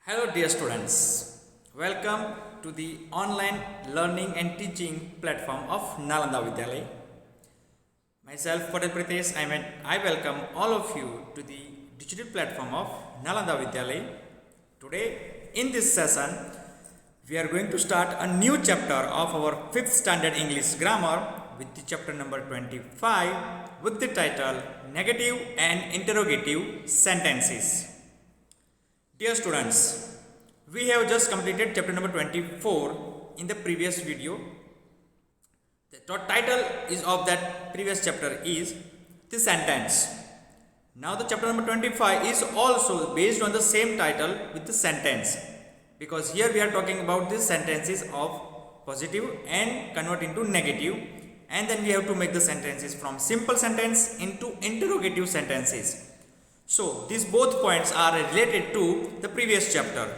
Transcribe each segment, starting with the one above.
Hello, dear students. Welcome to the online learning and teaching platform of Nalanda Vidyalaya. Myself, Patel Pritesh, I welcome all of you to the digital platform of Nalanda Vidyalaya. Today, in this session, we are going to start a new chapter of our 5th standard English grammar with the chapter number 25 with the title Negative and Interrogative Sentences. Dear students, we have just completed chapter number 24 in the previous video. The title is of that previous chapter is the sentence. Now the chapter number 25 is also based on the same title with the sentence, because here we are talking about the sentences of positive and convert into negative, and then we have to make the sentences from simple sentence into interrogative sentences. So these both points are related to the previous chapter.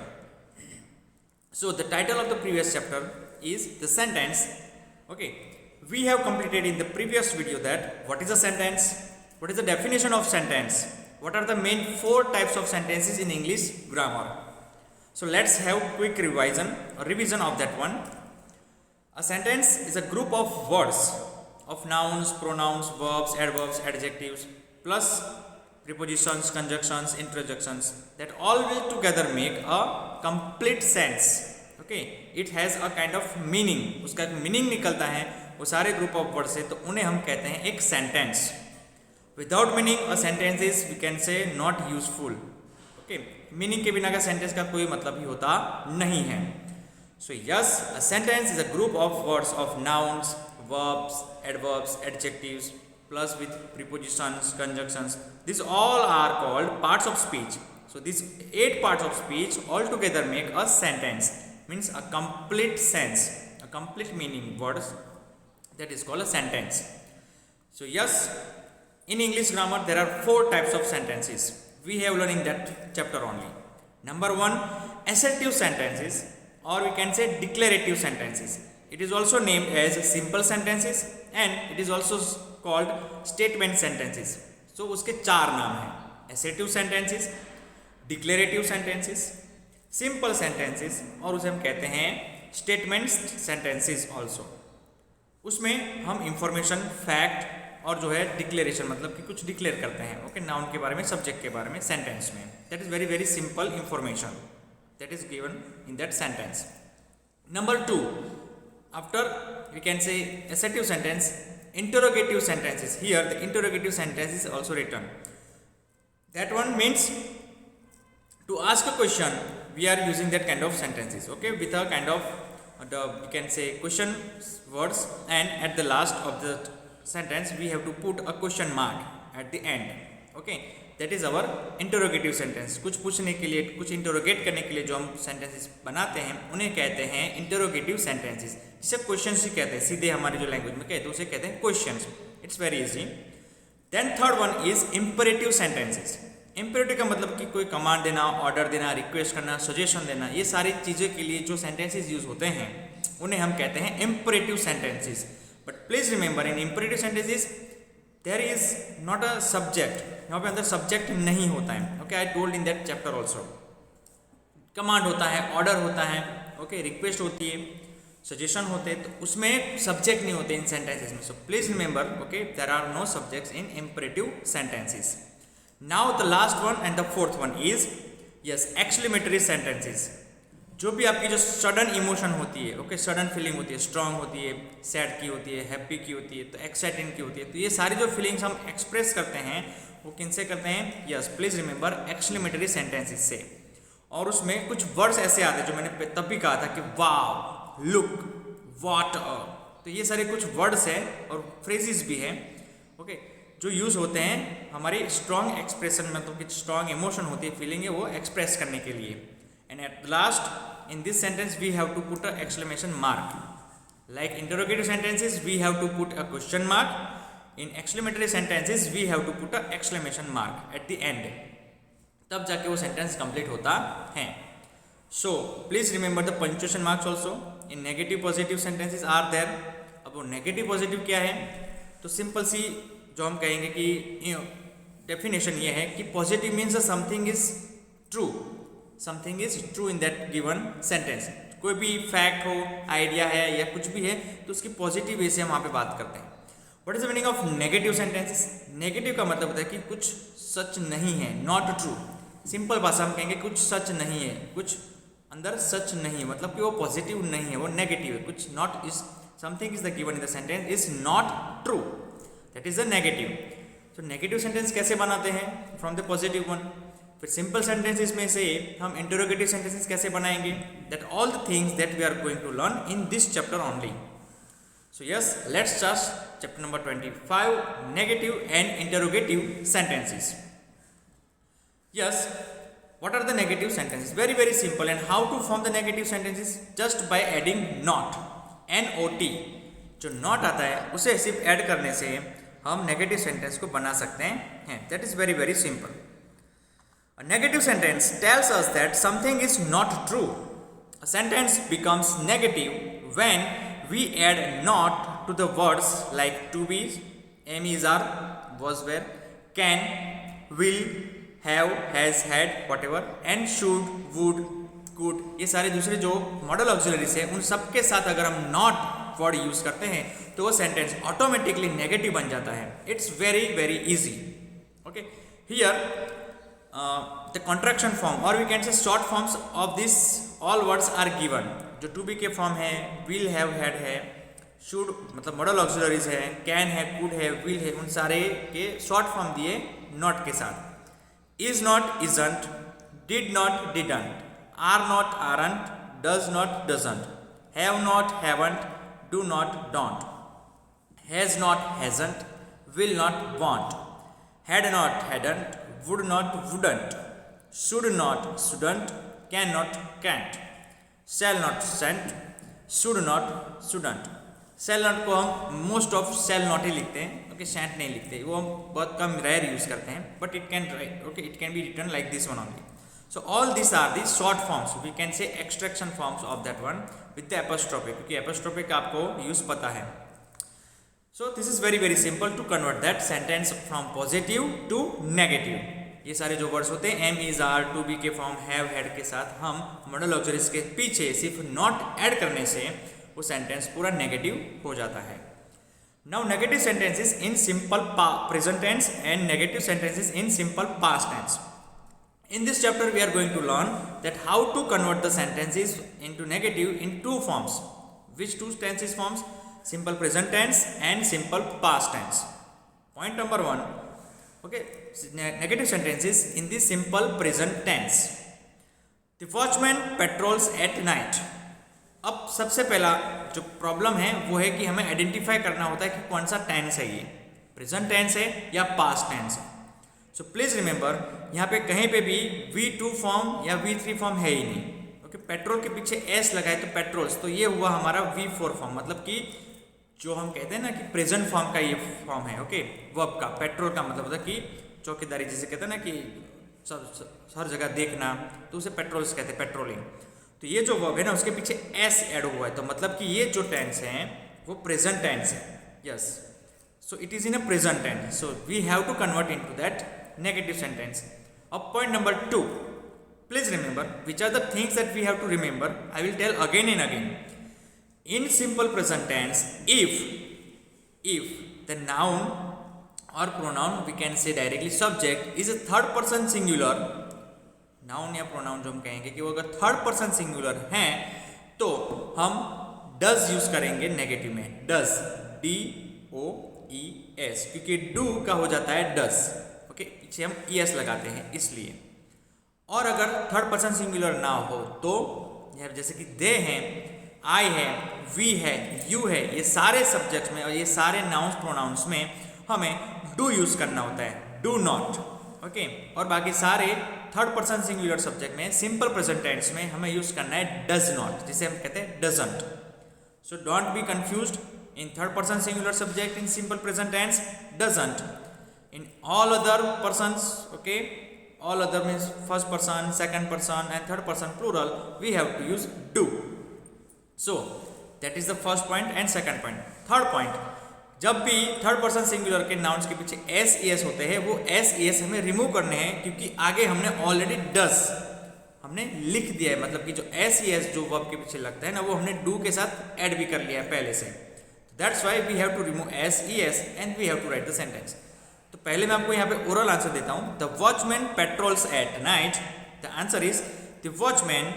So the title of the previous chapter is the sentence. Okay, we have completed in the previous video that what is a sentence, what is the definition of sentence, what are the main 4 types of sentences in English grammar. So let's have quick revision of that one. A sentence is a group of words of nouns, pronouns, verbs, adverbs, adjectives plus prepositions, conjunctions, interjections that all will together make a complete sense. Okay, it has a kind of meaning, उसका एक meaning निकलता है वो सारे group of word से, तो उन्हें हम कहते हैं एक sentence. Without meaning a sentence is we can say not useful. Okay, meaning के बिना का सेंटेंस का कोई मतलब ही होता नहीं है. So yes, a sentence is a group of words of nouns, verbs, adverbs, adjectives plus with prepositions, conjunctions. These all are called parts of speech. So these 8 parts of speech all together make a sentence, means a complete sense, a complete meaning words, that is called a sentence. So yes, in English grammar there are 4 types of sentences. We have learned in that chapter only. Number 1, assertive sentences, or we can say declarative sentences. It is also named as simple sentences and it is also called statement sentences. So उसके 4 नाम हैं: assertive sentences, declarative sentences, simple sentences और उसे हम कहते हैं statement sentences also. उसमें हम information, fact और जो है declaration मतलब कि कुछ declare करते हैं. ओके, नाउन के बारे में, सब्जेक्ट के बारे में सेंटेंस में. That is very very simple information that is given in that sentence. Number 2, after we can say assertive sentence, interrogative sentences. Here the interrogative sentence is also written. That one means to ask a question, we are using that kind of sentences. Okay, with a kind of we can say question words, and at the last of the sentence we have to put a question mark at the end. Okay, that is our interrogative sentence. कुछ पूछने के लिए, कुछ interrogate करने के लिए जो हम सेंटेंसेस बनाते हैं उन्हें कहते हैं इंटरोगेटिव सेंटेंसेस, जिसे क्वेश्चंस ही कहते हैं. सीधे हमारी जो लैंग्वेज में कहते हैं उसे कहते हैं questions. It's very easy. Then third one is imperative sentences. Imperative का मतलब कि कोई कमांड देना, ऑर्डर देना, रिक्वेस्ट करना, सजेशन देना, ये सारी चीज़ों के लिए जो सेंटेंसेस यूज होते हैं उन्हें हम कहते हैं imperative sentences. But please remember, in imperative sentences there is not a subject. यहाँ पे अंदर सब्जेक्ट नहीं होता है. Okay, I told in that chapter also. Command होता है, ऑर्डर होता है, ओके, रिक्वेस्ट होती है, सजेशन होते हैं, तो उसमें सब्जेक्ट नहीं होते इन सेंटेंसेस में. So please remember, okay, there are no subjects in imperative sentences. Now the last one and the fourth one is yes exclamatory sentences. जो भी आपकी जो सडन इमोशन होती है, ओके, सडन फीलिंग होती है, स्ट्रांग होती है, सैड की होती है, हैप्पी की होती है, तो एक्साइटेड की होती है, तो ये सारी जो फीलिंग्स हम एक्सप्रेस करते हैं वो किन से करते हैं? Yes, please remember, exclamatory sentences से. और उसमें कुछ वर्ड्स ऐसे आते हैं जो मैंने तब भी कहा था कि वाव, लुक, व्हाट, तो ये सारे कुछ वर्ड्स हैं और फ्रेजेस भी हैं, ओके, जो यूज होते हैं हमारी स्ट्रॉन्ग एक्सप्रेशन, मतलब कि स्ट्रॉन्ग इमोशन होती है, फीलिंग है, वो एक्सप्रेस करने के लिए. And at last in this sentence we have to put a exclamation mark. Like interrogative sentences we have to put a question mark. In exclamatory sentences we have to put a exclamation mark at the end. तब जाके वो sentence complete होता है. So please remember the punctuation marks also. In negative positive sentences are there. अब वो negative positive क्या है? तो सिंपल सी जो हम कहेंगे कि डेफिनेशन ये है कि positive means something is true, something is true in that given sentence. कोई भी फैक्ट हो, आइडिया है या कुछ भी है तो उसकी पॉजिटिव वे से हम वहाँ पे बात करते हैं। What is the meaning of negative sentences? Negative का मतलब होता है कि कुछ सच नहीं है, नॉट ट्रू। सिंपल भाषा हम कहेंगे कुछ सच नहीं है, कुछ अंदर सच नहीं है, मतलब कि वो पॉजिटिव नहीं है, वो नेगेटिव है। कुछ not is something is the given in the sentence is not true, that is the negative. तो नेगेटिव सेंटेंस कैसे बनाते हैं? From the positive one. फिर सिंपल सेंटेंसेस में से हम इंटरोगेटिव सेंटेंसेस कैसे बनाएंगे? That all the things that we are going to learn in this chapter only. So yes, let's start chapter number 25, negative and interrogative sentences. Yes, what are the negative sentences? Very very simple. And how to form the negative sentences? Just by adding not, not। जो not आता है उसे सिर्फ add करने से हम negative sentence को बना सकते हैं। That is very very simple. A negative sentence tells us that something is not true. A sentence becomes negative when we add not to the words like to be, am, is, are, was, were, can, will, have, has, had, whatever, and should, would, could, ये सारे दूसरे जो model auxiliaries है उन सब के साथ अगर हम नॉट वर्ड यूज करते हैं तो वो सेंटेंस ऑटोमेटिकली नेगेटिव बन जाता है। It's very very easy. Okay, here the contraction form or we can say short forms of this all words are given. जो टू बी के फॉर्म है, विल, हैव, हैड है, शुड मतलब modal auxiliaries है, can है, could है, will है, उन सारे के शॉर्ट फॉर्म दिए नॉट के साथ। is not, isn't, did not, didn't, are not, aren't, does not, doesn't, have not, haven't, do not, don't, has not, hasn't, will not, won't, had not, hadn't, would not, wouldn't, should not, shouldn't, cannot, can't, shall not, shan't, should not, shouldn't। shall not को हम most of shall not ही लिखते हैं, okay, shan't नहीं लिखते, वो हम बहुत कम rare use करते हैं, but it can okay it can be written like this one only. So all this are the short forms, we can say extraction forms of that one with the apostrophe, क्योंकि apostrophe का आपको use पता है। So this is very very simple to convert that sentence from positive to negative. ये सारे जो words होते हैं am, is, are, to be के फॉर्म, हैव, हैड के साथ हम मॉडल ऑक्सिलरीज के पीछे सिर्फ नॉट ऐड करने से वो सेंटेंस पूरा नेगेटिव हो जाता है। Now negative sentences in simple present tense and negative sentences in simple past tense. In this chapter we are going to learn that how to convert the sentences into negative in two forms. Which two tenses forms? Simple present tense and simple past tense. Point number 1. Okay, negative sentences in the simple present tense. The watchman patrols at night. अब सबसे पहला जो problem है वो है कि हमें identify करना होता है कि कौन सा टेंस है, ये प्रेजेंट टेंस है या पास्ट टेंस है। सो प्लीज रिमेंबर यहाँ पे कहीं पे भी V2 फॉर्म या V3 फॉर्म है ही नहीं। ओके, पेट्रोल के पीछे S लगाए तो पेट्रोल्स, तो ये हुआ हमारा V4 फॉर्म, मतलब कि जो हम कहते हैं ना कि प्रेजेंट फॉर्म का ये फॉर्म है। ओके, वर्ब का पेट्रोल का मतलब होता है कि चौकीदारी, जैसे कहते हैं ना कि हर जगह देखना, तो उसे पेट्रोल्स कहते हैं, पेट्रोलिंग। तो ये जो वर्ब है ना उसके पीछे एस ऐड हुआ है, तो मतलब कि ये जो टेंस है वो प्रेजेंट टेंस है। Yes, so it is in a present tense, so we have to convert into that negative sentence. अब point number 2, please remember which are the things that we have to remember. I will tell again and again. In simple present tense, if the noun or pronoun, we can say directly subject, is a third person singular, noun या pronoun जो हम कहेंगे कि वो अगर third person singular हैं तो हम डज यूज करेंगे नेगेटिव में, डज, DOES, क्योंकि डू का हो जाता है डज। ओके, पीछे हम ES लगाते हैं इसलिए। और अगर थर्ड पर्सन सिंगुलर ना हो तो जैसे कि दे हैं, आई है, वी है, यू है, ये सारे सब्जेक्ट्स में और ये सारे नाउन्स प्रोनाउंस में हमें डू यूज करना होता है, डू नॉट। ओके, और बाकी सारे थर्ड पर्सन सिंगुलर सब्जेक्ट में सिंपल प्रेजेंट टेंस में हमें यूज करना है डज नॉट, जिसे हम कहते हैं doesn't. So don't be confused, in third person singular subject in simple present tense doesn't, in all other persons, okay, all other means first person, second person and third person plural, we have to use do. So that is the first point and second point. Third point, जब भी third person singular के nouns के पीछे SES होते हैं, वो SES हमें remove करने हैं, क्योंकि आगे हमने ऑलरेडी डज हमने लिख दिया है, मतलब कि जो एस ई एस जो वर्ब के पीछे लगता है ना, वो हमने डू के साथ ऐड भी कर लिया है पहले से। That's why we have to remove S E S and we have to write the sentence. तो पहले मैं आपको यहाँ पे ओरल आंसर देता हूँ। The watchman patrols at night. The answer is the watchman.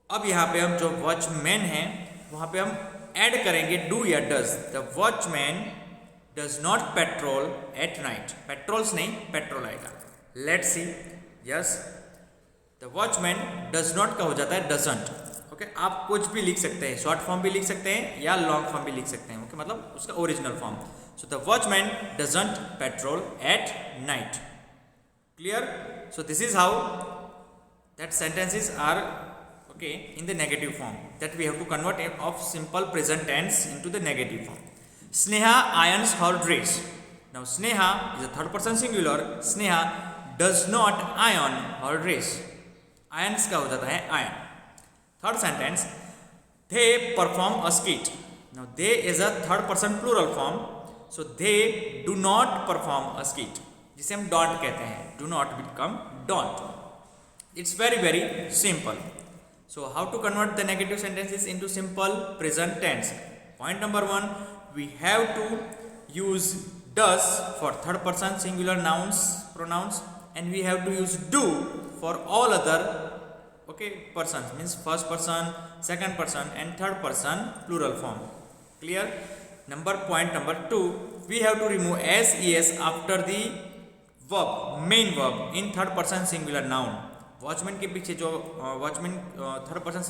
अब यहाँ पे हम जो वॉचमैन है वहाँ पे हम ऐड करेंगे डू या does. The watchman does not petrol at night. Patrols नहीं, पेट्रोल आएगा। Let's see. Yes, the watchman does not का हो जाता है डजंट। ओके, आप कुछ भी लिख सकते हैं, शॉर्ट फॉर्म भी लिख सकते हैं या लॉन्ग फॉर्म भी लिख सकते हैं। ओके, मतलब उसका original form. So the watchman doesn't patrol at night. Clear? So this is how that sentences are okay in the negative form, that we have to convert of simple present tense into the negative form. Sneha irons her dress. Now Sneha is a third person singular. Sneha does not iron her dress. Irons का हो जाता है iron. Third sentence, they perform a skit. Now they is a third person plural form, so they do not perform a skit, जिसे हम don't कहते हैं. Do not become don't. It's very very simple. So how to convert the negative sentences into simple present tense? Point number 1, we have to use does for third person singular nouns, pronouns, and we have to use do for all other persons, means first person, second person and third person plural form. Clear? Point number 2, we have to remove s after the verb, main verb in third person singular noun. Watchman के पीछे जो watchman third person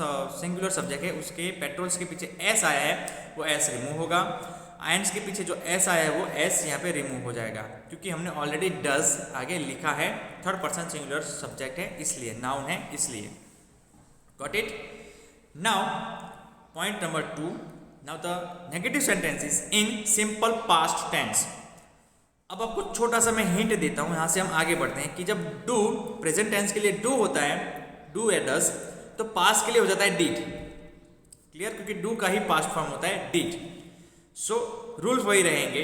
singular subject है, उसके patrols के पीछे S आया है, वो एस रिमूव होगा। आयंस के पीछे जो एस आया है वो एस यहाँ पे रिमूव हो जाएगा, क्योंकि हमने ऑलरेडी डज आगे लिखा है। थर्ड पर्सन सिंगुलर सब्जेक्ट है इसलिए, नाउन है इसलिए। Got it? Now point number 2, now the negative sentences in simple past tense. अब आपको छोटा सा मैं हिंट देता हूँ, यहाँ से हम आगे बढ़ते हैं कि जब डू प्रेजेंट टेंस के लिए डू होता है, डू या डज, तो पास्ट के लिए हो जाता है डिड। क्लियर? क्योंकि डू का ही पास्ट फॉर्म होता है डिड। सो रूल्स वही रहेंगे।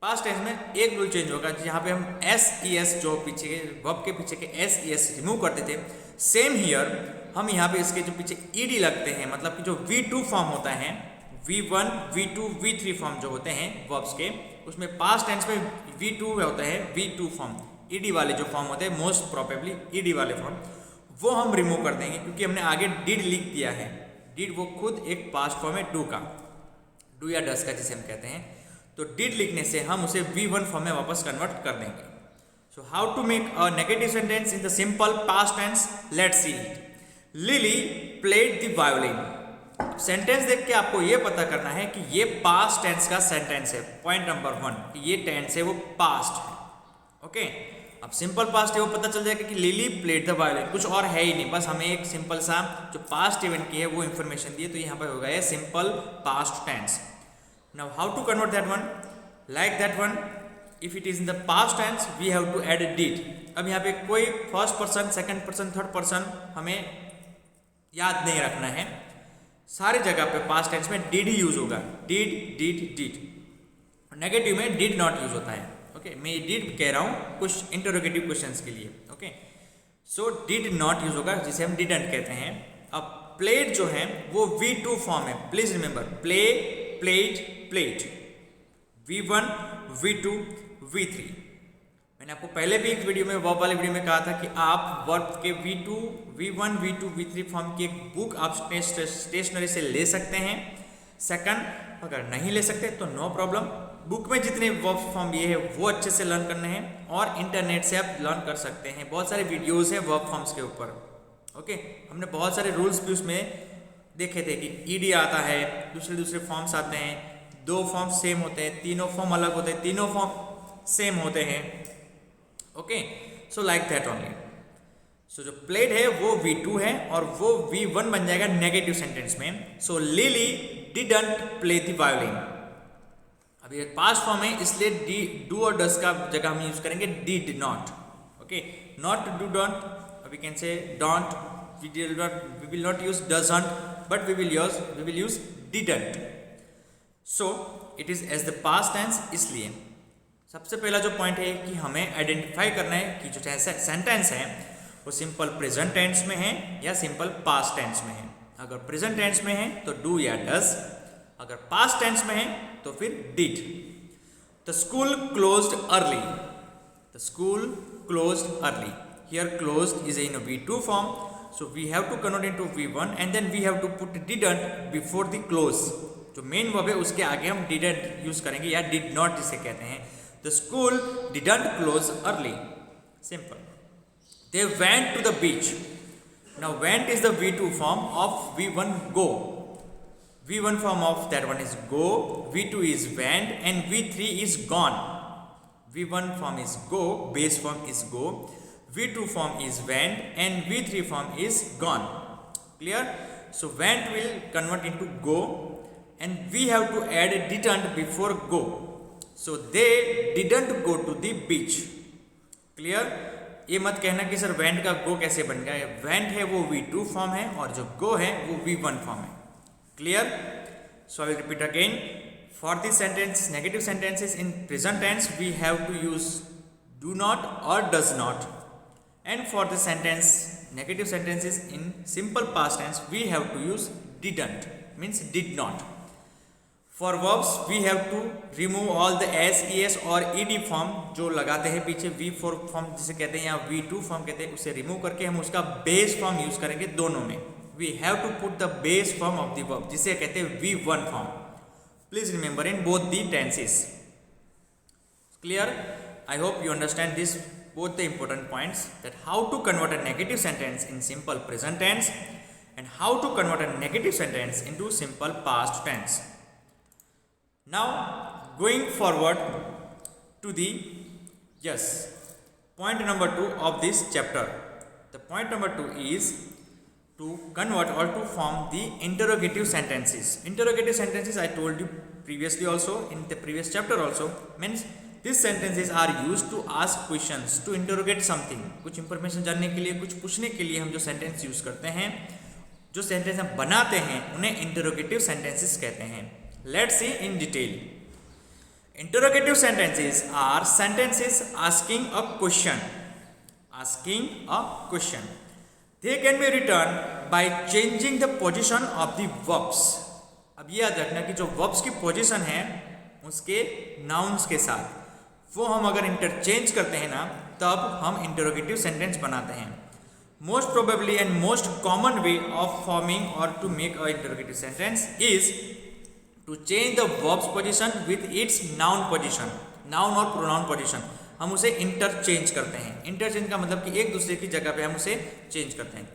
पास्ट टेंस में एक रूल चेंज होगा, जहाँ पे हम एस ई एस जो पीछे के वर्ब के पीछे के एस ई एस रिमूव करते थे, सेम हियर हम यहाँ पे इसके जो पीछे ईडी लगते हैं, मतलब कि जो V2 फॉर्म होता है, V1, V2, V3 फॉर्म जो होते हैं वर्ब्स के, उसमें पास्ट टेंस में V2 होता है V2 फॉर्म। ईडी वाले जो फॉर्म होते हैं, मोस्ट प्रोबेबली ईडी वाले फॉर्म, वो हम रिमूव कर देंगे, क्योंकि हमने आगे डिड लिख दिया है। डिड वो खुद एक पास्ट फॉर्म है डू का, डू या डस का जिसे हम कहते हैं। तो डिड लिखने से हम उसे V1 फॉर्म में वापस कन्वर्ट कर देंगे। So how to make a negative sentence in the simple past tense? Let's see it. Lily played the violin. Sentence देख के आपको ये पता करना है कि ये पास्ट टेंस का सेंटेंस है। पॉइंट नंबर 1, ये टेंस है वो पास्ट है। ओके, अब सिंपल पास्ट है वो पता चल जाएगा कि लिली प्लेड द वायोलिन, कुछ और है ही नहीं, बस हमें एक सिंपल सा जो पास्ट इवेंट की है वो इन्फॉर्मेशन दी है, तो यहाँ पर होगा ये simple past tense. Now how to convert that one? Like that one, if it is in the past tense we have to add did. अब यहाँ पे कोई first person, second person, third person हमें याद नहीं रखना है, सारी जगह पे पास्ट टेंस में डिड ही यूज होगा। Did, did, did. नेगेटिव में डिड नॉट यूज होता है। ओके, मैं डिड कह रहा हूँ कुछ इंटरोगेटिव क्वेश्चंस के लिए। Okay, so did not use होगा, जिसे हम डिडंट कहते हैं। अब प्लेड जो है वो V2 फॉर्म है, please remember, play, played, played, V1, V2, V3। मैंने आपको पहले भी एक वीडियो में, वर्ब वाले वीडियो में कहा था कि आप वर्ब के V2, V1, V2, V3 form की एक बुक आप स्टेशनरी से ले सकते हैं। सेकंड, अगर नहीं ले सकते तो नो प्रॉब्लम, बुक में जितने वर्ब फॉर्म ये है वो अच्छे से लर्न करने हैं, और इंटरनेट से आप लर्न कर सकते हैं। बहुत सारे वीडियोस हैं वर्ब फॉर्म्स के ऊपर। ओके, हमने बहुत सारे रूल्स भी उसमें देखे थे कि ईडी आता है, दूसरे फॉर्म्स आते हैं, 2 फॉर्म सेम होते हैं, तीनों फॉर्म अलग होते हैं, तीनों फॉर्म सेम होते हैं। Okay, so like that only. So जो प्लेड है वो V2 है और वो V1 बन जाएगा नेगेटिव सेंटेंस में। सो lily didn't play the violin. अब ये पास्ट फॉर्म है, इसलिए डू और डस का जगह हम यूज करेंगे did not. Okay, not do don't, we can say don't, we will not use doesn't, but we will use didn't. So it is as the past tense. इसलिए सबसे पहला जो पॉइंट है कि हमें आइडेंटिफाई करना है कि जो सेंटेंस है वो सिंपल प्रेजेंट टेंस में है या सिंपल पास्ट टेंस में है। अगर प्रेजेंट टेंस में है तो डू या डज, अगर पास्ट टेंस में है तो फिर did. The school closed early, the school closed early. Here closed is in V2 form, so we have to convert into V1 and then we have to put didn't before the close। जो main verb है उसके आगे हम didn't use करेंगे या did not जिसे कहते हैं। The school didn't close early, simple। They went to the beach। Now went is the V2 form of V1 go। V1 form of that one is go, V2 is went and V3 is gone। V1 form is go, base form is go, V2 form is went and V3 form is gone। Clear? So went will convert into go and we have to add didn't before go। So they didn't go to the beach। Clear? ये मत कहना कि sir went का go कैसे बन गया। went है वो V2 form है और जो go है वो V1 form है। Clear? So I will repeat again। For the sentence negative sentences in present tense we have to use do not or does not, and for the sentence negative sentences in simple past tense we have to use didn't, means did not। For verbs we have to remove all the s, es और ed form जो लगाते हैं पीछे V4 form जिसे कहते हैं या V2 form कहते हैं, उसे रिमूव करके हम उसका बेस फॉर्म यूज करेंगे दोनों में। We have to put the base form of the verb जिसे कहते हैं V1 form। Please remember in both the tenses। Clear? I hope you understand this both the important points, that how to convert a negative sentence in simple present tense and how to convert a negative sentence into simple past tense। Now going forward to the point number 2 of this chapter। The point number 2 is to convert or to form the interrogative sentences। Interrogative sentences I told you previously also in the previous chapter also, means these sentences are used to ask questions, to interrogate something। कुछ information जानने के लिए, कुछ पूछने के लिए हम जो सेंटेंस यूज करते हैं, जो सेंटेंस हम बनाते हैं, उन्हें इंटरोगेटिव सेंटेंसेस कहते हैं। Let's see in detail. Interrogative sentences are sentences asking a question, asking a question. They can be written by changing the position of the verbs। अब ये याद रखना कि जो verbs की पोजीशन है उसके nouns के साथ वो हम अगर इंटरचेंज करते हैं ना, तब हम इंटरोगेटिव सेंटेंस बनाते हैं। Most probably and most common way of forming or to make a interrogative sentence is to change the verbs position with its noun position. Noun और प्रोनाउन पोजीशन हम उसे इंटरचेंज करते हैं। इंटरचेंज का मतलब कि एक दूसरे की जगह पे हम उसे चेंज करते हैं।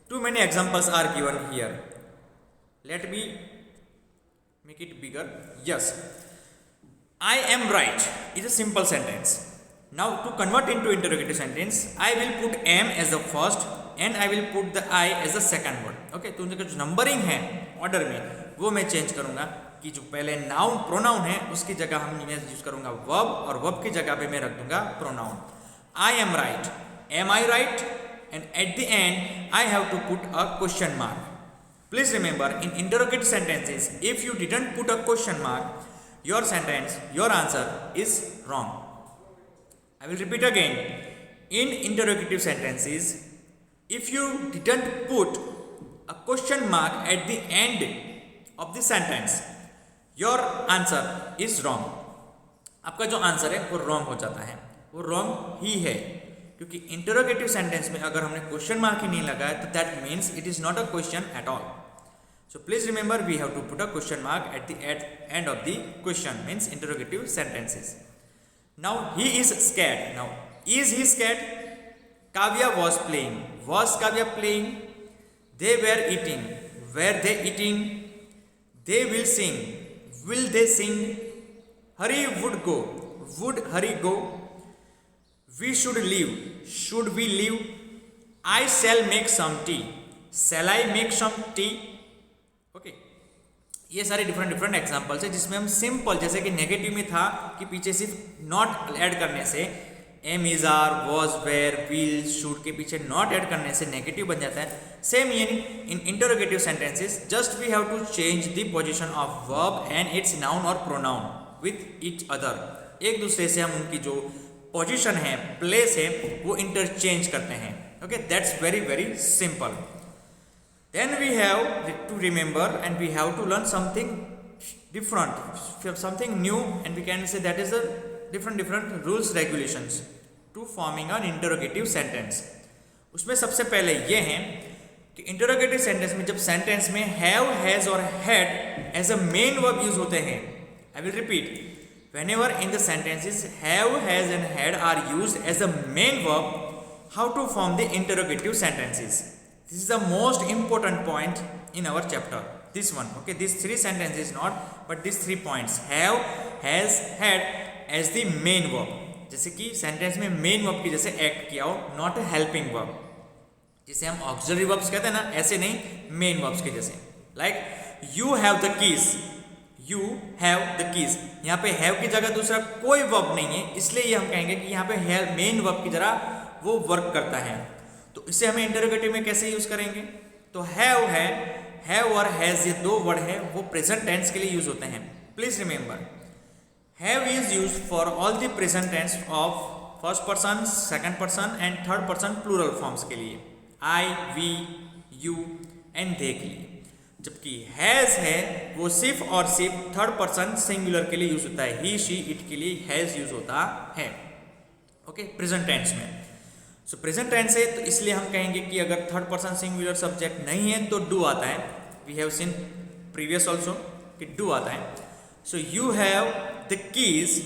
Too many examples are given here. Let me make it bigger. Yes, I am right is a simple sentence. Now to convert into interrogative sentence I will put am as the first and I will put the I as the second word. Okay, तो उनका जो numbering है order में वो मैं change करूंगा कि जो पहले नाउन प्रोनाउन है उसकी जगह हम यूज करूंगा वर्ब और वर्ब की जगह पे मैं रख दूंगा pronoun. I am right, am I right, and at the end I have to put a question mark. Please remember in interrogative sentences if you didn't put a question mark your sentence, your answer is wrong. I will repeat again। In interrogative sentences, if you didn't put a question mark at the end of the sentence, your answer is wrong। आपका जो answer है वो wrong हो जाता है, वो wrong ही है, क्योंकि इंटरोगेटिव सेंटेंस में अगर हमने क्वेश्चन मार्क ही नहीं लगाया तो that means it is not a question at all. So please remember we have to put a question mark at the end of the question, means interrogative sentences. Now he is scared। Now is he scared? Kavya was playing। Was Kavya playing? They were eating। Were they eating? They will sing। Will they sing? Hari would go। Would Hari go? We should leave। Should we leave? I shall make some tea। Shall I make some tea? Okay। ये सारे different examples है जिसमें हम simple, जैसे कि negative में था कि पीछे सिर्फ नॉट ऐड करने से am, is, are, was, were, will, should के पीछे नॉट ऐड करने से नेगेटिव बन जाता है। Same in interrogative sentences just we have to change the position of verb and its noun और प्रोनाउन विथ ईच अदर। एक दूसरे से हम उनकी जो पोजीशन है, प्लेस है, वो इंटरचेंज करते हैं। Okay, that's very very simple. Then we have to remember and we have to learn something different, something new, and we can say that is the different rules regulations to forming an interrogative sentence. उसमें सबसे पहले ये हैं कि interrogative sentence में जब sentence में have, has और had as a main verb use होते हैं, I will repeat, whenever in the sentences have, has and had are used as a main verb, how to form the interrogative sentences. This is the most important point in our chapter, this one. Okay, these three sentences not, but these 3 points, have, has, had as the main verb. जैसे कि sentence में main verb की जैसे act किया हो, not a helping verb, जिसे हम auxiliary verbs कहते हैं ना, ऐसे नहीं, मेन वर्ब्स के जैसे. Like you have the keys, you have the keys, यहाँ पे हैव की जगह दूसरा कोई वर्ब नहीं है, इसलिए ये हम कहेंगे कि यहाँ पे मेन वर्ब की जगह वो वर्क करता है. तो इसे हमें इंटरोगेटिव में कैसे यूज करेंगे? तो हैव है, हैव और हैज ये 2 वर्ड है, वो प्रेजेंट टेंस के लिए यूज होते हैं. Please remember, have is use for all the present tense of first person, second person and third person plural forms के लिए, I, we, you and they के लिए. जबकि हैज है वो सिर्फ और सिर्फ थर्ड पर्सन सिंगुलर के लिए यूज होता है, ही, शी, इट के लिए हैज यूज होता है. ओके, प्रेजेंट टेंस में. सो प्रेजेंट टेंस है तो इसलिए हम कहेंगे कि अगर थर्ड पर्सन सिंगुलर सब्जेक्ट नहीं है तो डू आता है. We have seen previous also कि डू आता है. So you have the keys,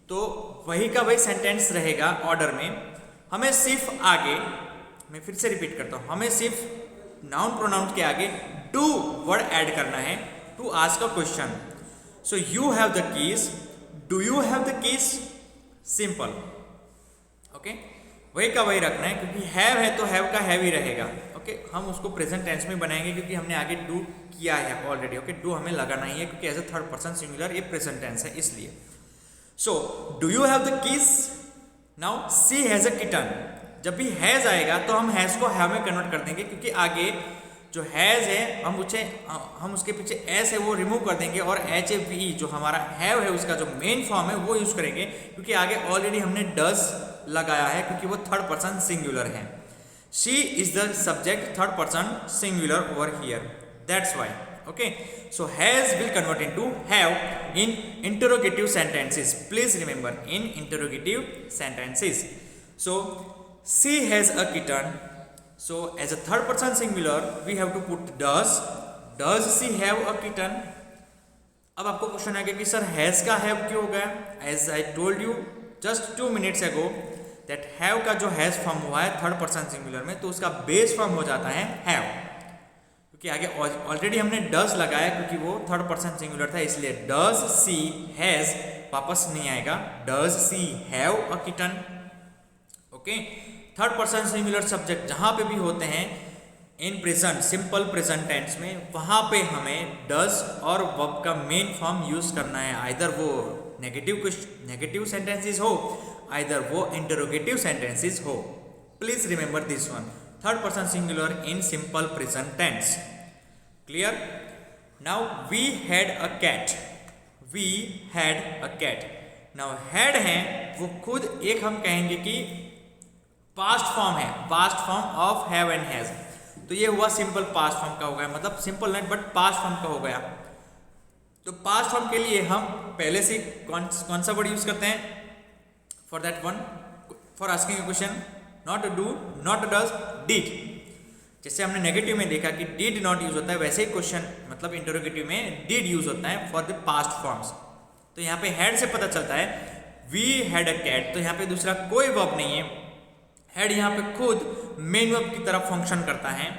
तो वही का वही सेंटेंस रहेगा ऑर्डर में. हमें सिर्फ आगे, मैं फिर से रिपीट करता हूं, हमें सिर्फ नाउन प्रोनाउन के आगे डू वर्ड ऐड करना है to ask a question. So you have the keys, do you have the keys, simple. Okay, वही का वही रखना है, क्योंकि हैव है तो हैव का हैव ही रहेगा. ओके, हम उसको प्रेजेंट टेंस में बनाएंगे क्योंकि हमने आगे डू किया है ऑलरेडी. ओके, डू हमें लगाना ही है क्योंकि as a third person singular ये प्रेजेंट टेंस है, इसलिए. So do you have the keys. Now she has a kitten, जब भी हैज आएगा तो हम हैज को हैव में कन्वर्ट कर देंगे, क्योंकि आगे जो हैज है हम उसके पीछे एस है वो रिमूव कर देंगे और एच ए वी जो हमारा हैव है उसका जो मेन फॉर्म है वो यूज करेंगे, क्योंकि आगे ऑलरेडी हमने डज लगाया है क्योंकि वो थर्ड पर्सन सिंगुलर है. She is the subject third person singular over here, that's why. Okay, so has will convert into have in interrogative sentences. Please remember, in interrogative sentences. So she has a kitten, so as a third person singular we have to put does she have a kitten. अब आपको question आ गया कि sir has का have क्यों हो गया? As I told you just 2 minutes ago that have का जो हैज फॉर्म हुआ है थर्ड पर्सन सिंगुलर में, तो उसका बेस फॉर्म हो जाता है हैव, क्योंकि आगे ऑलरेडी हमने डज लगाया क्योंकि वो थर्ड पर्सन सिंगुलर था, इसलिए डज सी हैज वापस नहीं आएगा. Does she have a kitten. Okay, third person singular subject जहां पे भी होते हैं in present simple present tense में, वहां पे हमें डज और वर्ब का मेन फॉर्म यूज करना है. आइदर वो नेगेटिव सेंटेंसेस हो, आइदर वो इंटरोगेटिव सेंटेंसेस हो. Please remember this one, third person singular in simple present tense. Clear? Now we had a cat, we had a cat. Now had है वो खुद एक हम कहेंगे कि पास्ट फॉर्म है, past form of have and has. तो ये हुआ सिंपल पास्ट फॉर्म का हो गया, मतलब सिंपल नहीं बट पास्ट फॉर्म का हो गया. तो पास्ट फॉर्म के लिए हम पहले से कौन सा वर्ड यूज करते हैं for that one, for asking A question? Not do, not does, did. जैसे हमने नेगेटिव में देखा कि डिड नॉट यूज होता है, वैसे ही क्वेश्चन मतलब इंटरोगेटिव में डिड यूज होता है फॉर द पास्ट फॉर्म्स. तो यहाँ पे हैड से पता चलता है वी हैड अ कैट, तो यहाँ पे दूसरा कोई वर्ब नहीं है. हैड यहाँ पे खुद मेन वर्ब की तरफ फंक्शन करता है,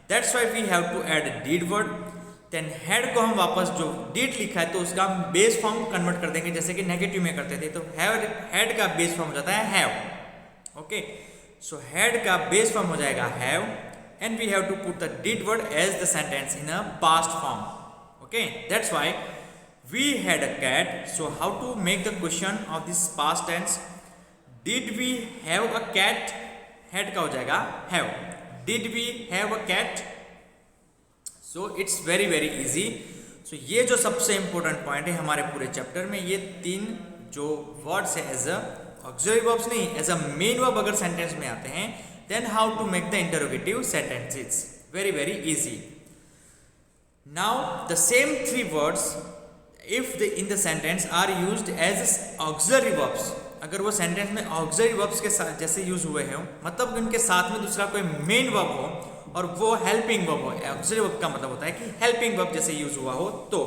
that's why we have to add did word. Then had को हम वापस जो डिड लिखा है तो उसका हम बेस फॉर्म कन्वर्ट कर देंगे, जैसे कि नेगेटिव में करते थे. तो हैड का बेस फॉर्म हो जाता है हैव. ओके, सो हैड का बेस फॉर्म हो जाएगा have and we have to put the did word as the sentence in a past form. Okay, that's why we had a cat. So how to make the question of this past tense? Did we have a cat, had का हो जाएगा have. Did we have a cat? So it's very very easy. So ये जो सबसे important point है हमारे पूरे chapter में, ये 3 जो वर्ड्स है एज अ ऑक्सिलरी वर्ब्स नहीं, एज अ मेन वर्ब अगर सेंटेंस में आते हैं then how to make the interrogative sentences? Very easy. Now the same three words, if in the sentence are used as auxiliary verbs, अगर वो sentence में auxiliary verbs के साथ जैसे यूज हुए हैं, मतलब उनके साथ में दूसरा कोई मेन वर्ब हो और वो हेल्पिंग वर्ब हो, ऑक्सिलरी वर्ब का मतलब होता है कि हेल्पिंग वर्ब जैसे यूज हुआ हो, तो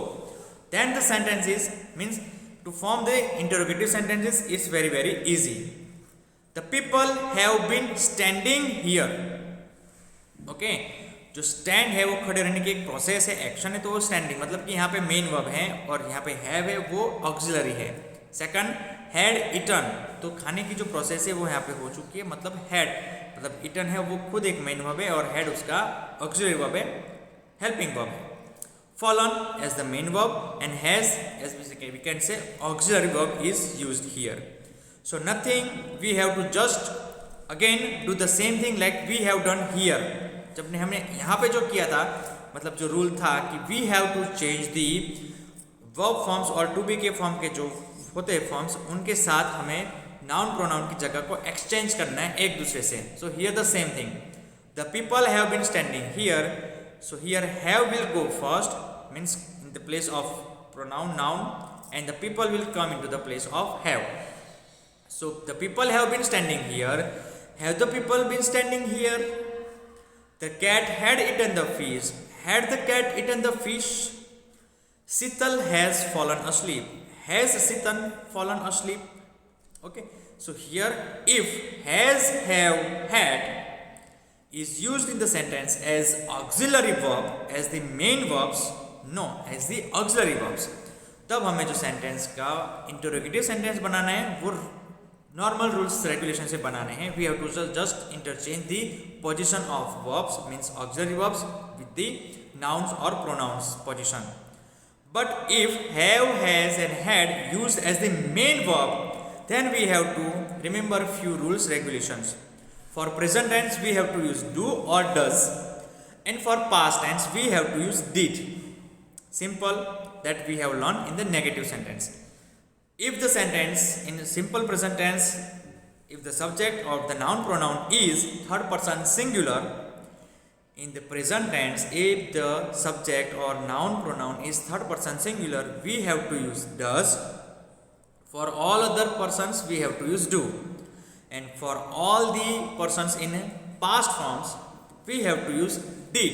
then the sentences means to form the interrogative sentences is very easy. The people have been standing here. Okay, जो स्टैंड है वो खड़े रहने की एक प्रोसेस है, एक्शन है, तो वो स्टैंडिंग मतलब कि यहाँ पे मेन वर्ब है और यहाँ पे हैव है वो ऑक्सिलरी है. सेकंड, हैड इटन, तो खाने की जो प्रोसेस है वो यहाँ पे हो चुकी है, मतलब हैड मतलब इटन है वो खुद एक मेन वर्ब है और हैड उसका ऑक्सिलरी वर्ब है, हेल्पिंग वर्ब है. Fallen as the main verb and has as we can say auxiliary verb is used here. So nothing, we have to just again do the same thing like we have done here. जब हमने यहाँ पे जो किया था, मतलब जो rule था कि we have to change the verb forms और टू बी के फॉर्म के जो होते हैं फॉर्म्स, उनके साथ हमें नाउन प्रोनाउन की जगह को एक्सचेंज करना है एक दूसरे से. So here the same thing, the people have been standing here. So here have will go first means in the place of pronoun noun and the people will come in to the place of have. So the people have been standing here. Have the people been standing here. The cat had eaten the fish. Had the cat eaten the fish? Sital has fallen asleep. Has Sitan fallen asleep? Okay. So here, if has, have, had is used in the sentence as auxiliary verb, as the main verbs, no, as the auxiliary verbs, तब हमें जो sentence का interrogative sentence बनाना है वो normal rules regulation से बनाने हैं. We have to just interchange the position of verbs means auxiliary verbs with the nouns or pronouns position. But if have, has and had used as the main verb, then we have to remember few rules regulations. For present tense we have to use do or does, and for past tense we have to use did. Simple, that we have learned in the negative sentence. If the sentence in simple present tense, if the subject or the noun pronoun is third person singular, in the present tense if the subject or noun pronoun is third person singular, we have to use does. For all other persons we have to use do, and for all the persons in past forms we have to use did.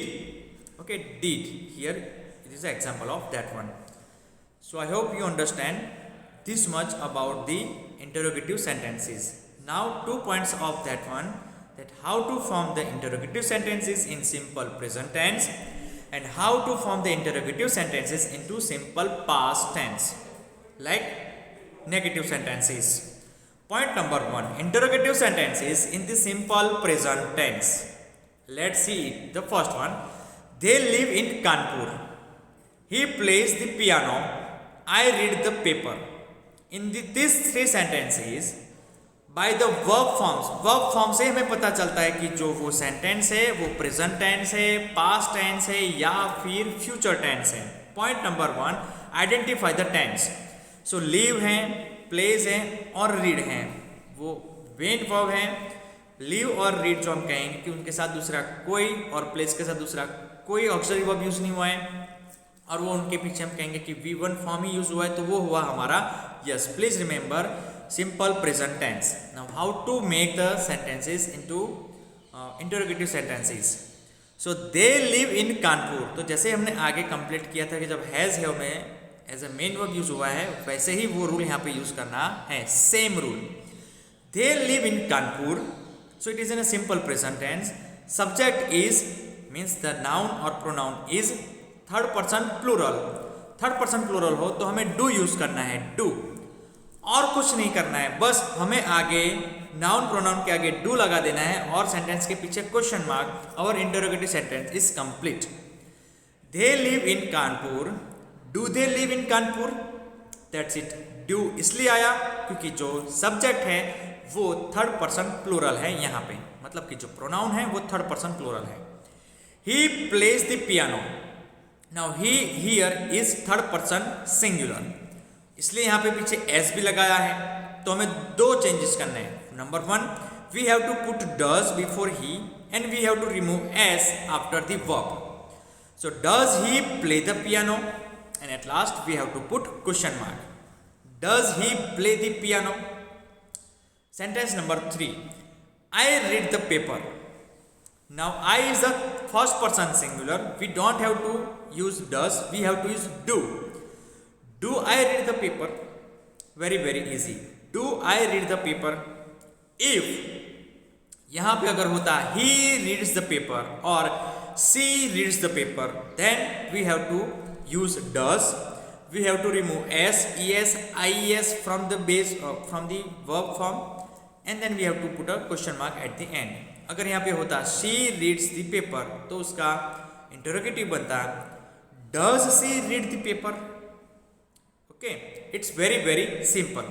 Okay, did, here it is an example of that one. So I hope you understand this much about the interrogative sentences. Now 2 points of that one, that how to form the interrogative sentences in simple present tense and how to form the interrogative sentences into simple past tense like negative sentences. Point number 1, interrogative sentences in the simple present tense. Let's see it. The first one, they live in Kanpur. He plays the piano. I read the paper. In these three sentences, by the verb forms से हमें पता चलता है कि जो वो sentence है वो प्रेजेंट टेंस है, पास्ट टेंस है या फिर फ्यूचर टेंस है. Point number 1, identify the tense. So live है, प्लेस है और रीड है, वो मेन वर्ब है. लिव और रीड जो हम कहेंगे कि उनके साथ दूसरा कोई और प्लेस के साथ दूसरा कोई ऑक्सिलरी वर्ब यूज नहीं हुआ है और वो उनके पीछे हम कहेंगे कि V1 फॉर्म ही यूज हुआ है, तो वो हुआ हमारा yes. Please remember simple present tense. Now how to make the sentences into interrogative sentences. So they live in Kanpur, तो जैसे हमने आगे कंप्लीट किया था कि जब हैज है में as a main verb use हुआ है, वैसे ही वो रूल यहाँ पे यूज करना है, same rule. They live in Kanpur, so it is in a simple present tense. Subject is means the noun और pronoun is third person plural. Third person plural हो तो हमें डू यूज करना है, डू, और कुछ नहीं करना है, बस हमें आगे नाउन प्रोनाउन के आगे डू लगा देना है और सेंटेंस के पीछे क्वेश्चन मार्क. और interrogative sentence is complete. They live in Kanpur. Do they live in Kanpur? That's it. Do इसलिए आया क्योंकि जो सब्जेक्ट है वो थर्ड पर्सन प्लूरल है यहाँ पे, मतलब कि जो प्रोनाउन है वो थर्ड पर्सन प्लूरल है. He plays the piano. Now he here is third person singular, इसलिए यहाँ पे पीछे एस भी लगाया है. तो हमें दो चेंजेस करने हैं. Number 1, we have to put does before he and we have to remove s after the verb. So does he play the piano? And at last we have to put question mark. Does he play the piano? Sentence number 3. I read the paper. Now I is the first person singular. We don't have to use does, we have to use do. Do I read the paper? Very easy. Do I read the paper? If यहाँ पे अगर होता he reads the paper or she reads the paper, then we have to use does. We have to remove s, es, ies from the base from the verb form, and then we have to put a question mark at the end. अगर यहाँ पे होता she reads the paper तो उसका interrogative बनता does she read the paper? Okay, it's very simple.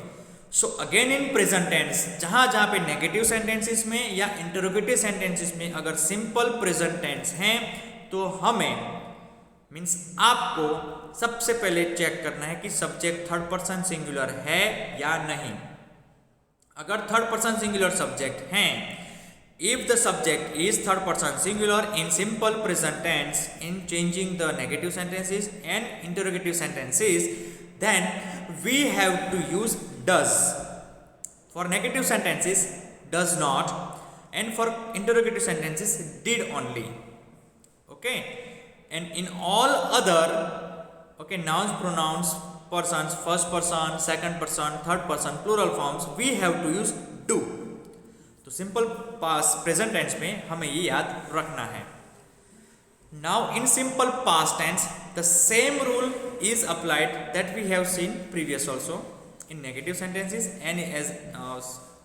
So again in present tense, जहाँ पे negative sentences में या इंटरोगेटिव सेंटेंसेस में अगर सिंपल प्रेजेंट टेंस हैं तो हमें मीन्स आपको सबसे पहले चेक करना है कि सब्जेक्ट थर्ड पर्सन सिंगुलर है या नहीं. अगर थर्ड पर्सन सिंगुलर सब्जेक्ट हैं, if the subject is third person singular in simple present tense in changing the negative sentences and interrogative sentences, then we have to use does. For negative sentences does not, and for interrogative sentences did only. Okay, and in all other nouns, pronouns, persons, first person, second person, third person, plural forms, we have to use do. तो simple past present tense में हमें ये याद रखना है. Now in simple past tense the same rule is applied that we have seen previous also in negative sentences and as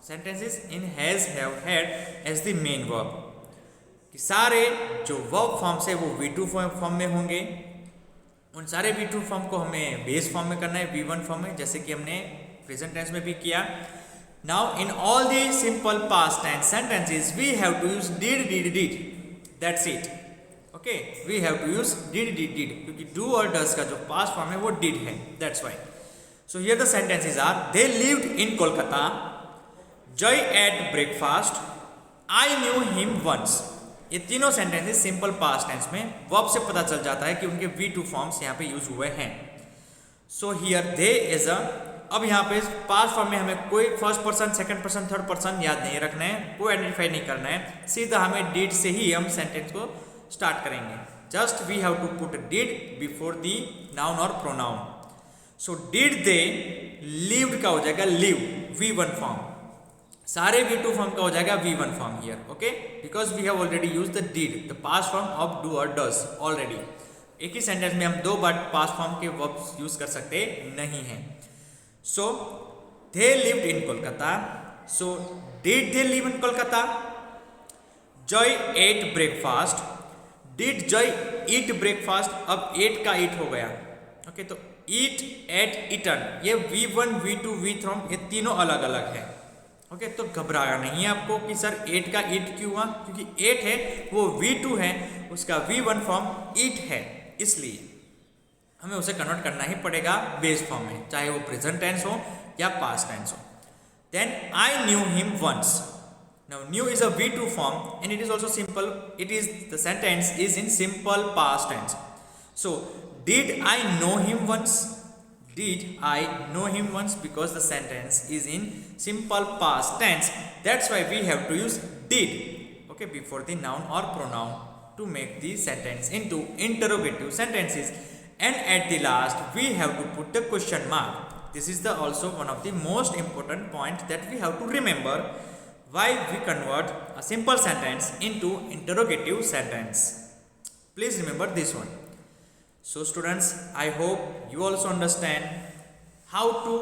sentences in has, have, had as the main verb. कि सारे जो verb forms है वो V2 form में होंगे. उन सारे V2 form को हमें बेस फॉर्म में करना है, V1 फॉर्म में, जैसे कि हमने प्रेजेंट टेंस में भी किया. Now in all the simple past tense sentences we have to use did. That's it. Okay, we have to use did. क्योंकि do और does का जो past form है वो did है. That's why. So here the sentences are: They lived in Kolkata. Joy ate breakfast. I knew him once. ये तीनों sentences simple past tense में verb से पता चल जाता है कि उनके V2 forms यहाँ पे use हुए हैं. So here they is a, अब यहाँ पे पास्ट फॉर्म में हमें कोई first person, second person, third person याद नहीं रखना है, कोई आइडेंटिफाई नहीं करना है, सीधा हमें डिड से ही हम सेंटेंस को स्टार्ट करेंगे. Just we have to put did before the noun और pronoun. So did they lived का हो जाएगा लिव, V1 फॉर्म. सारे V2 फॉर्म का हो जाएगा V1 form here. Okay, because we have already use the did, the past form of do और does already. एक ही सेंटेंस में हम दो बार पास्ट फॉर्म के वर्ब्स यूज कर सकते नहीं हैं. So they lived in Kolkata. So did they live in Kolkata? Joy ate breakfast. Did Joy eat breakfast? अब ate का eat हो गया. ओके, तो eat, ate, eaten, ये V1, V2, V3 ये तीनों अलग अलग है. ओके, तो घबराना नहीं है आपको कि सर ate का eat क्यों हुआ, क्योंकि ate है वो V2 है, उसका V1 फॉर्म eat है, इसलिए हमें उसे कन्वर्ट करना ही पड़ेगा बेस फॉर्म में, चाहे वो प्रेजेंट टेंस हो या पास्ट टेंस हो. Then I knew him once. Now knew is a V2 form and it is also simple. It is the sentence is in simple past tense. So did I know him once. Did I know him once? Because the sentence is in simple past tense. That's why we have to use did, okay, before the noun or pronoun to make the sentence into interrogative sentences. And at the last we have to put the question mark. This is the also one of the most important point that we have to remember why we convert a simple sentence into interrogative sentence. Please remember this one. So students, I hope you also understand how to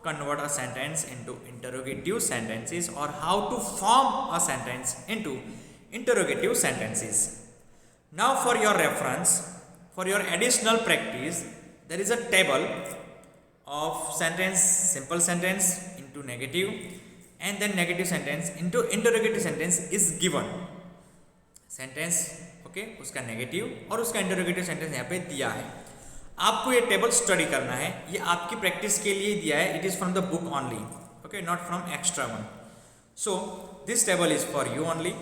convert a sentence into interrogative sentences or how to form a sentence into interrogative sentences. Now for your reference, for your additional practice, there is a table of sentence, simple sentence into negative and then negative sentence into interrogative sentence is given. Sentence okay, उसका negative और उसका interrogative sentence यहाँ पे दिया है. आपको ये table study करना है, ये आपकी प्रैक्टिस के लिए दिया है. It is from the book only, okay, not from extra one. So this table is for you only.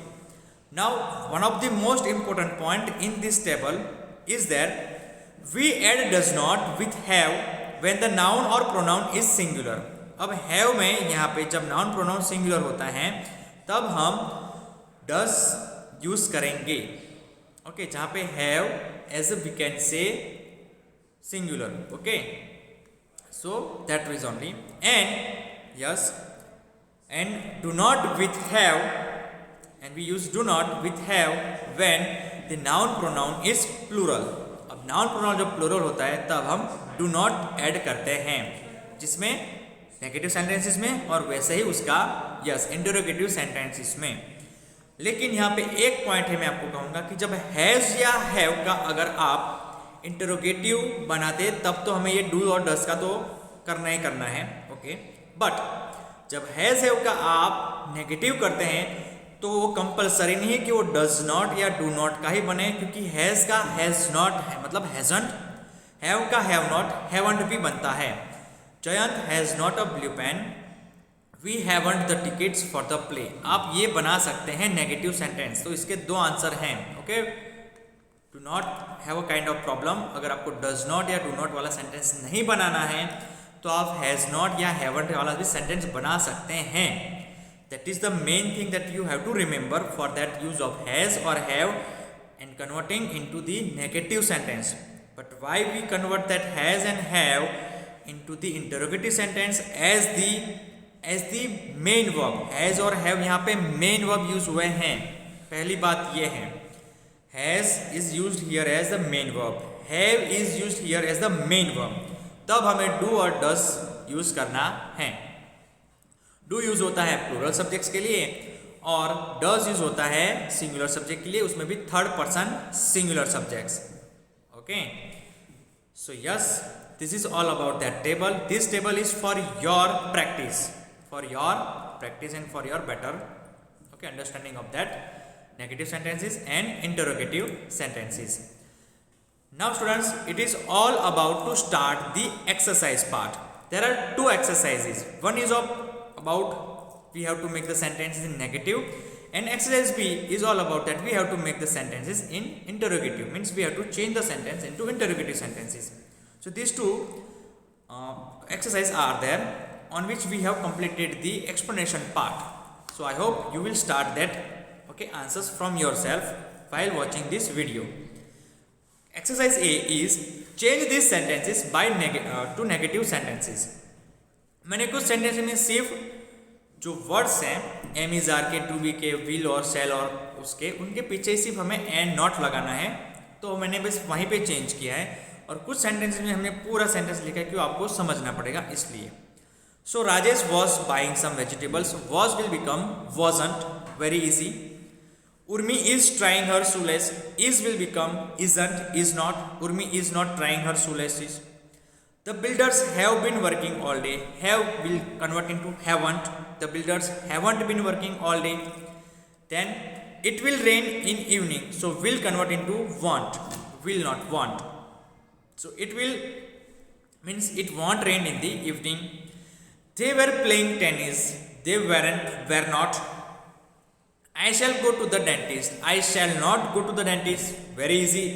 Now one of the most important point in this table is that we add does not with have when the noun or pronoun is singular. अब have में यहाँ पे जब noun pronoun singular होता है तब हम does use करेंगे. ओके, जहाँ पे have as we can say singular. Okay, so that is only. And yes, and do not with have, and we use do not with have when the noun pronoun is plural. अब noun pronoun जब plural होता है तब हम do not add करते हैं, जिसमें negative sentences में और वैसे ही उसका यस इंटरोगेटिव सेंटेंसेस में. लेकिन यहाँ पे एक पॉइंट है, मैं आपको कहूँगा कि जब हैज़ या हैव का अगर आप इंटरोगेटिव बनाते तब तो हमें ये डू और डस का तो करना ही करना है. ओके, बट जब हैज़ हैव का आप नेगेटिव करते हैं तो वो कंपलसरी नहीं है कि वो डज नॉट या डू नॉट का ही बने, क्योंकि हैज़ का हैज़ नॉट है मतलब हैजंट, हैव का हैव नॉट हैवंट भी बनता है. Jayant has not a blue pen, we haven't the tickets for the play. आप ये बना सकते हैं नेगेटिव सेंटेंस. तो इसके दो आंसर हैं. Okay, do not have a kind of problem. अगर आपको डज नॉट या डू नॉट वाला सेंटेंस नहीं बनाना है तो आप हैज़ नॉट या हैवंट वाला भी सेंटेंस बना सकते हैं. That is the main thing that you have to remember for that use of has और have and converting into the negative sentence. But why we convert that has and have into the interrogative sentence as the main verb. Has और have यहाँ पे main verb use हुए हैं. पहली बात ये है, has is used here as the main verb, have is used here as the main verb. तब हमें डू और डस यूज करना है. डू यूज होता है प्लूरल सब्जेक्ट्स के लिए और डस यूज होता है सिंगुलर सब्जेक्ट के लिए, उसमें भी third person singular subjects. Okay, so yes, this is all about that table. This table is for your practice and for your better understanding of that negative sentences and interrogative sentences. Now students, it is all about to start the exercise part. There are two exercises. One is about we have to make the sentences in negative, and exercise B is all about that we have to make the sentences in interrogative, means we have to change the sentence into interrogative sentences. So these two exercises are there on which we have completed the explanation part. So I hope you will start that answers from yourself while watching this video. Exercise A is change these sentences by to negative sentences. मैंने कुछ sentence में सिर्फ जो words हैं am is are के, to be के, will और cell और उसके उनके पीछे सिर्फ हमें एंड नॉट लगाना है, तो मैंने बस वहीं पे चेंज किया है. और कुछ सेंटेंस में हमने पूरा सेंटेंस लिखा है क्यों आपको समझना पड़ेगा इसलिए. So Rajesh was buying some vegetables, was will become wasn't, very easy. Urmi is trying her shoelace, is will become isn't, is not, Urmi is not trying her shoelaces. The builders have been working all day, have will convert into haven't, the builders haven't been working all day. Then it will rain in evening, so will convert into won't, will not want. So it will means it won't rain in the evening. They were playing tennis, they were not. I shall go to the dentist, I shall not go to the dentist, very easy.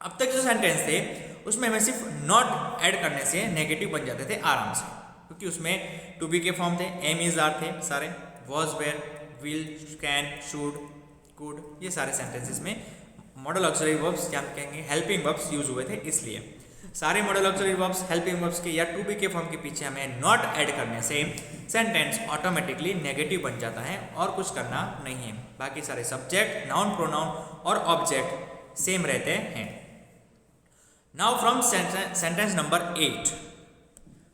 अब तक जो sentence थे उसमें हमें सिर्फ not add करने से negative बन जाते थे आराम से, क्योंकि उसमें टू बी के फॉर्म थे, एम इज आर थे सारे, was were, will, can, should, could, ये सारे सेंटेंसेस में मॉडल ऑक्सिलरी वर्ब्स क्या कहेंगे हेल्पिंग वर्ब्स यूज हुए थे. इसलिए सारे model auxiliary verbs helping verbs के या टू बी के फॉर्म के पीछे हमें नॉट ऐड करने से सेंटेंस ऑटोमेटिकली नेगेटिव बन जाता है और कुछ करना नहीं है. बाकी सारे सब्जेक्ट, नाउन, प्रोनाउन और ऑब्जेक्ट सेम रहते हैं. Now from sentence number 8,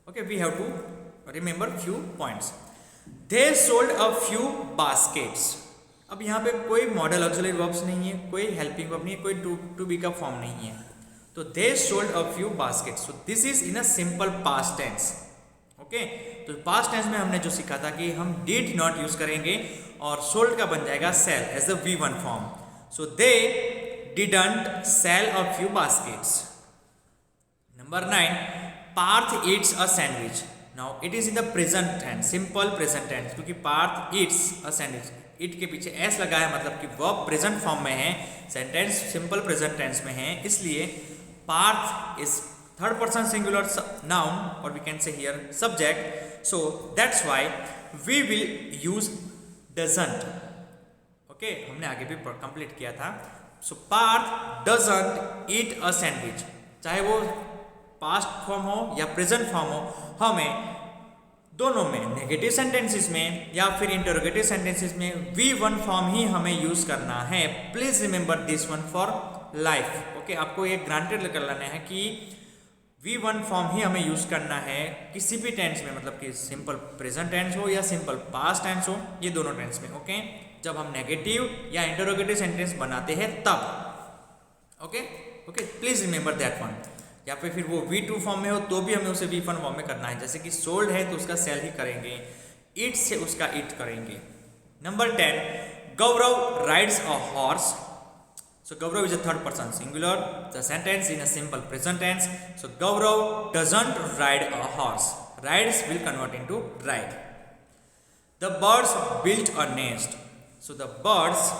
okay, we have to remember few points. They sold a few baskets. अब यहाँ पे कोई मॉडल ऑक्सिलरी वर्ब्स नहीं है, कोई हेल्पिंग वर्ब नहीं है, कोई टू बी का फॉर्म नहीं है, तो they sold a few baskets. So this is in a simple past tense. Okay, तो पास्ट टेंस में हमने जो सीखा था कि हम डिड नॉट यूज करेंगे और सोल्ड का बन जाएगा sell as the V1 form. So they didn't sell a few baskets. Number 9, Parth eats a sandwich. Now it is in the present tense, simple present tense, क्योंकि Parth eats a sandwich, it के पीछे S लगा है, मतलब कि verb present form में है, sentence simple present tense में है, इसलिए Parth is third person singular noun और we can say here subject, so that's why we will use doesn't. Okay, हमने आगे भी कंप्लीट किया था। So Parth doesn't eat a sandwich, चाहे वो पास्ट फॉर्म हो या प्रेजेंट फॉर्म हो, हमें दोनों में नेगेटिव सेंटेंसेस में या फिर इंटरोगेटिव सेंटेंसेस में V1 फॉर्म ही हमें यूज करना है। Please remember this one for life. Okay, आपको ये ग्रांटेड कर लेना है कि V1 फॉर्म ही हमें यूज करना है किसी भी टेंस में, मतलब कि सिंपल प्रेजेंट टेंस हो या सिंपल पास्ट टेंस हो, ये दोनों टेंस में। ओके, जब हम नेगेटिव या इंटरोगेटिव सेंटेंस बनाते हैं तब। Okay, please remember that one. या फिर वो V2 फॉर्म में हो तो भी हमें उसे V1 फॉर्म में करना है, जैसे कि सोल्ड है तो उसका सेल ही करेंगे, ईट से उसका ईट करेंगे। Number 10, Gaurav rides a horse. So Gaurav is a third person singular, the sentence in a simple present tense. So Gaurav doesn't ride a horse, rides will convert into ride. The birds built a nest. So the birds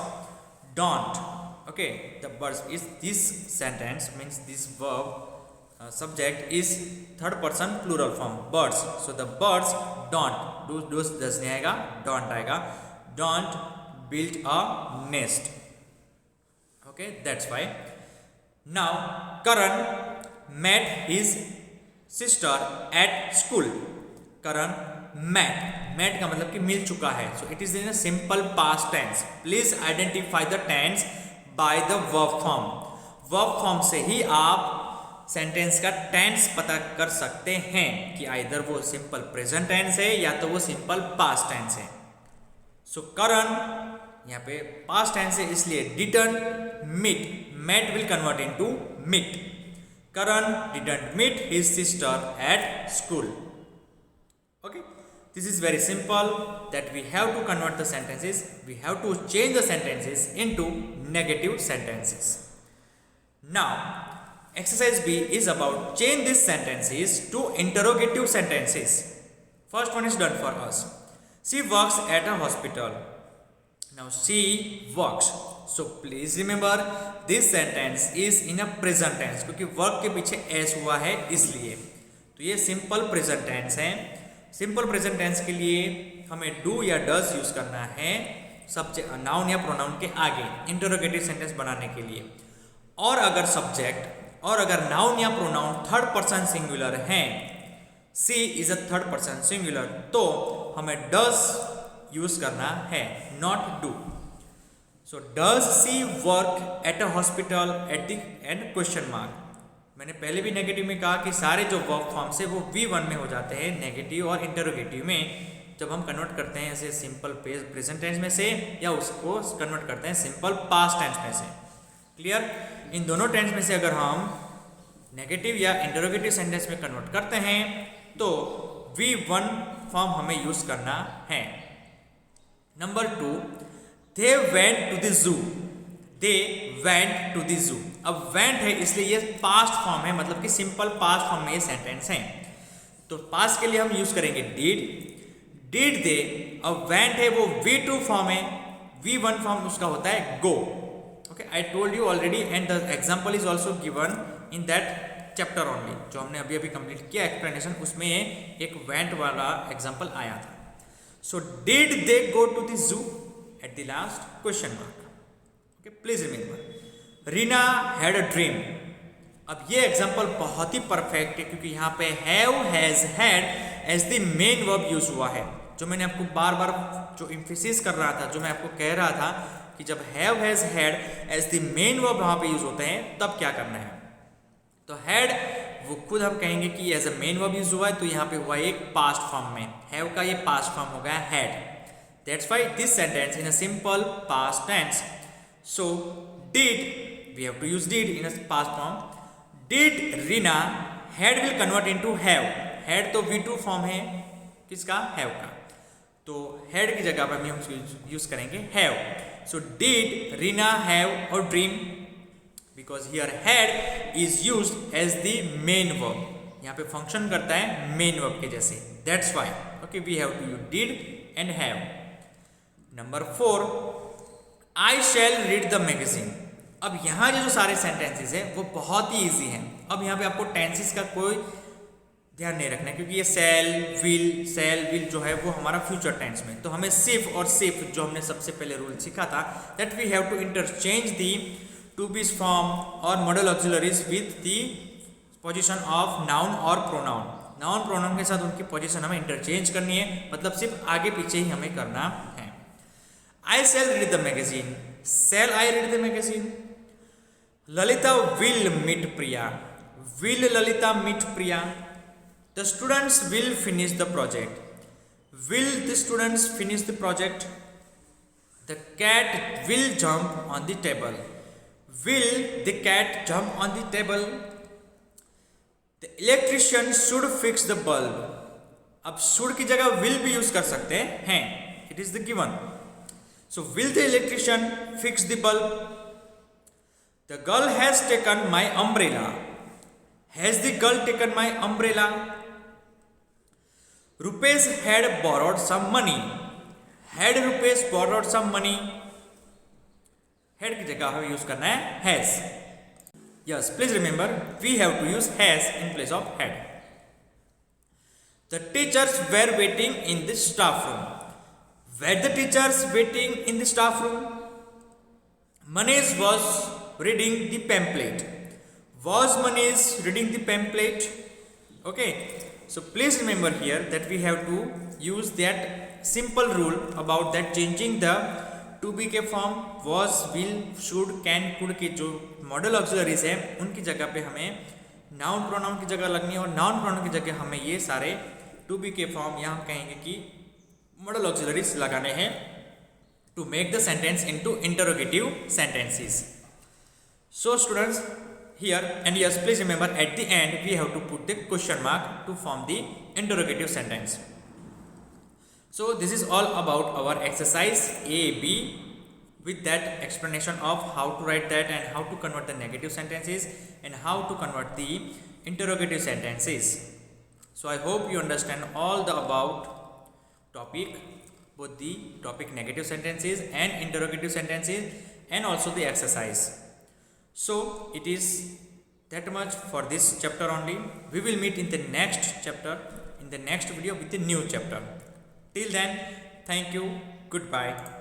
don't. Okay, the birds is this sentence means this verb subject is third person plural form birds. So the birds don't, do does नहीं आएगा, don't आएगा, don't build a nest. Okay, that's why. Now Karan met his sister at school. Karan met का मतलब कि मिल चुका है, so it is in a simple past tense. Please identify the tense by the verb form. verb form से ही आप sentence का tense पता कर सकते हैं कि आइदर वो सिंपल प्रेजेंट टेंस है या तो वो सिंपल पास्ट टेंस है। सो करण यहाँ पे पास्ट टेंस है, इसलिए didn't meet, met will convert into meet. Karan didn't meet his sister at school. Okay, this is very simple that we have to convert the sentences, we have to change the sentences into negative sentences. Now exercise B is about change these sentences to interrogative sentences. First one is done for us. She works at a hospital. Now she works, so please remember this sentence is in a present tense, क्योंकि work के पीछे s हुआ है इसलिए, तो ये simple present tense है। Simple present tense के लिए हमें डू या डज यूज करना है सब्जेक्ट नाउन या प्रोनाउन के आगे इंटरोगेटिव सेंटेंस बनाने के लिए। और अगर सब्जेक्ट और अगर नाउन या प्रोनाउन थर्ड पर्सन सिंगुलर हैं, she is a third person singular, तो हमें डज यूज करना है, not do. So does she work at a hospital at the end question mark. मैंने पहले भी नेगेटिव में कहा कि सारे जो वर्ब फॉर्म्स है वो V1 में हो जाते हैं, नेगेटिव और इंटरोगेटिव में जब हम कन्वर्ट करते हैं ऐसे सिंपल प्रेजेंट टेंस में से या उसको कन्वर्ट करते हैं सिंपल पास्ट टेंस में से। क्लियर? इन दोनों टेंस में से अगर हम नेगेटिव या इंटरोगेटिव सेंटेंस में कन्वर्ट करते हैं तो V1 फॉर्म हमें यूज करना है। Number 2, they went to the zoo. They went to the जू। अब वेंट है इसलिए ये पास्ट फॉर्म है, मतलब कि सिंपल पास्ट फॉर्म में ये सेंटेंस है, तो पास्ट के लिए हम यूज करेंगे डिड। Did they. अब वेंट है वो V2 फॉर्म है, V1 फॉर्म उसका होता है go. Okay, I told you already and the example is also given in that chapter only, जो हमने अभी कंप्लीट किया एक्सप्लेनेशन, उसमें एक वेंट वाला एग्जांपल आया था। So did they go to the zoo at the last question mark. Okay, please remember Reena had a dream. अब ये एग्जांपल बहुत ही परफेक्ट है क्योंकि यहाँ पे have, has, had as the main verb use हुआ है, जो मैंने आपको बार बार जो एम्फेसिस कर रहा था, जो मैं आपको कह रहा था कि जब have, has, had as the main verb वहाँ पे यूज होते हैं तब क्या करना है। तो हैड वो खुद हम कहेंगे कि as a main verb use हुआ है, तो यहाँ पे हुआ एक पास्ट फॉर्म में, हैव का ये पास्ट फॉर्म हो गया had. That's why this sentence in a simple past tense. So did, we have to use did in a past form. Did Reena had will convert into have. Had तो V2 form है किसका, have का, तो had की जगह पर हम use करेंगे have. So did Reena have और dream, because here had is used as the main verb, यहाँ पे फंक्शन करता है मेन वर्ब के जैसे, that's why okay we have to use did and have. Number 4, I shall read the magazine. अब यहाँ जो सारे सेंटेंसेस हैं वो बहुत ही ईजी हैं। अब यहाँ पे आपको टेंसेस का कोई ध्यान नहीं रखना है, क्योंकि ये सेल विल जो है वो हमारा फ्यूचर टेंस में, तो हमें सिर्फ और सिर्फ जो हमने सबसे पहले रूल सीखा था that we have to interchange the to be form और modal auxiliaries with the position of noun और प्रोनाउन। नाउन प्रोनाउन के साथ उनकी पोजीशन हमें इंटरचेंज करनी है, मतलब सिर्फ आगे पीछे ही हमें करना है। I shall read the magazine, shall I read the magazine. Lalita will meet Priya, will Lalita meet Priya. The students will finish the project, will the students finish the project। The cat will jump on the table, will the cat jump on the table। The electrician should fix the bulb। अब should की जगह will भी use कर सकते हैं, it is the given। So will the electrician fix the bulb। The girl has taken my umbrella, has the girl taken my umbrella। Rupesh had borrowed some money, had Rupesh borrowed some money। had की जगह हमें use करना है has। Yes, please remember we have to use has in place of had। The teachers were waiting in the staff room, were the teachers waiting in the staff room। Manish was reading the pamphlet, was Manish reading the pamphlet। Okay, so please remember here that we have to use that simple rule about that changing the to be के form was, will, should, can, could के जो model auxiliaries है उनकी जगह पे हमें noun pronoun की जगह लगनी है, और नाउन प्रोनाउन की जगह हमें ये सारे टू बी के फॉर्म यहाँ कहेंगे कि मॉडल ऑक्सिलरीज लगाने हैं to make the sentence into interrogative sentences। So students, here and yes, please remember at the end we have to put the question mark to form the interrogative sentence। So this is all about our exercise A-B with that explanation of how to write that and how to convert the negative sentences and how to convert the interrogative sentences। So I hope you understand all the about topic, both the topic negative sentences and interrogative sentences and also the exercise। So it is that much for this chapter only. We will meet in the next chapter, in the next video with the new chapter. Till then, thank you, goodbye।